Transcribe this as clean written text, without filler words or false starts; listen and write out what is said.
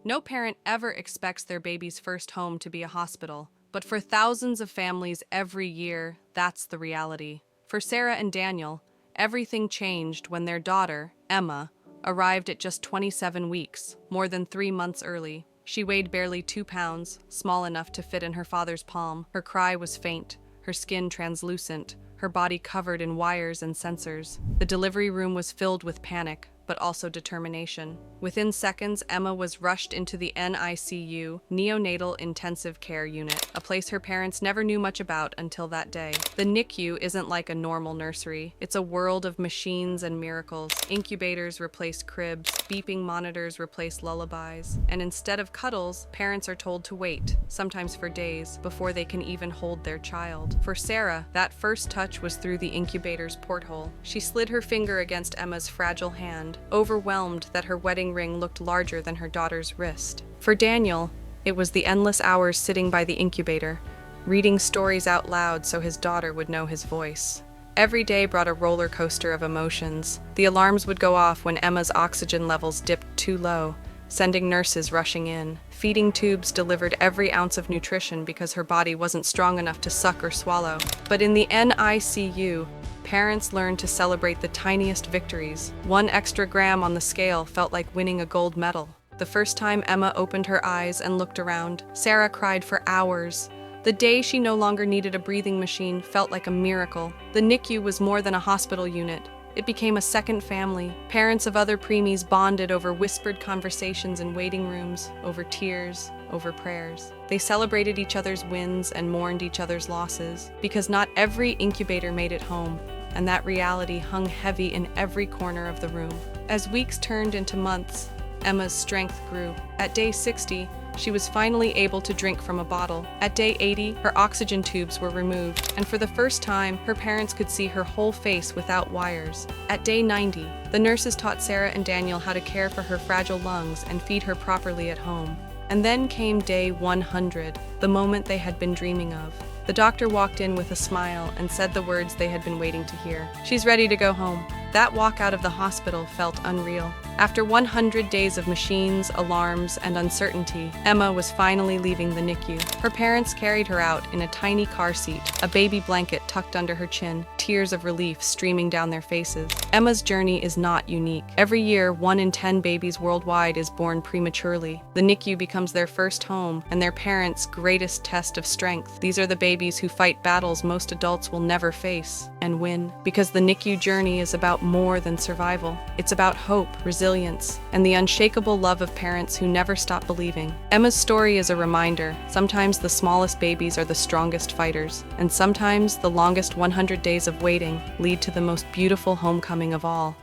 No parent ever expects their baby's first home to be a hospital, but for thousands of families every year, that's the reality. For Sarah and Daniel, everything changed when their daughter, Emma, arrived at just 27 weeks, more than 3 months early. She weighed barely 2 pounds, small enough to fit in her father's palm. Her cry was faint, her skin translucent, her body covered in wires and sensors. The delivery room was filled with panic, but also determination. Within seconds, Emma was rushed into the NICU, Neonatal Intensive Care Unit, a place her parents never knew much about until that day. The NICU isn't like a normal nursery. It's a world of machines and miracles. Incubators replace cribs, beeping monitors replace lullabies, and instead of cuddles, parents are told to wait, sometimes for days, before they can even hold their child. For Sarah, that first touch was through the incubator's porthole. She slid her finger against Emma's fragile hand, overwhelmed that her wedding ring looked larger than her daughter's wrist. For Daniel, it was the endless hours sitting by the incubator, reading stories out loud so his daughter would know his voice. Every day brought a roller coaster of emotions. The alarms would go off when Emma's oxygen levels dipped too low, sending nurses rushing in. Feeding tubes delivered every ounce of nutrition because her body wasn't strong enough to suck or swallow. But in the NICU, parents learned to celebrate the tiniest victories. 1 extra gram on the scale felt like winning a gold medal. The first time Emma opened her eyes and looked around, Sarah cried for hours. The day she no longer needed a breathing machine felt like a miracle. The NICU was more than a hospital unit. It became a second family. Parents of other preemies bonded over whispered conversations in waiting rooms, over tears, over prayers. They celebrated each other's wins and mourned each other's losses, because not every incubator made it home, and that reality hung heavy in every corner of the room. As weeks turned into months, Emma's strength grew. At day 60, she was finally able to drink from a bottle. At day 80, her oxygen tubes were removed, and for the first time, her parents could see her whole face without wires. At day 90, the nurses taught Sarah and Daniel how to care for her fragile lungs and feed her properly at home. And then came day 100, the moment they had been dreaming of. The doctor walked in with a smile and said the words they had been waiting to hear. "She's ready to go home." That walk out of the hospital felt unreal. After 100 days of machines, alarms, and uncertainty, Emma was finally leaving the NICU. Her parents carried her out in a tiny car seat, a baby blanket tucked under her chin, tears of relief streaming down their faces. Emma's journey is not unique. Every year, 1 in 10 babies worldwide is born prematurely. The NICU becomes their first home and their parents' greatest test of strength. These are the babies who fight battles most adults will never face and win. Because the NICU journey is about more than survival. It's about hope, resilience, and the unshakable love of parents who never stop believing. Emma's story is a reminder. Sometimes the smallest babies are the strongest fighters, and sometimes the longest 100 days of waiting lead to the most beautiful homecoming of all.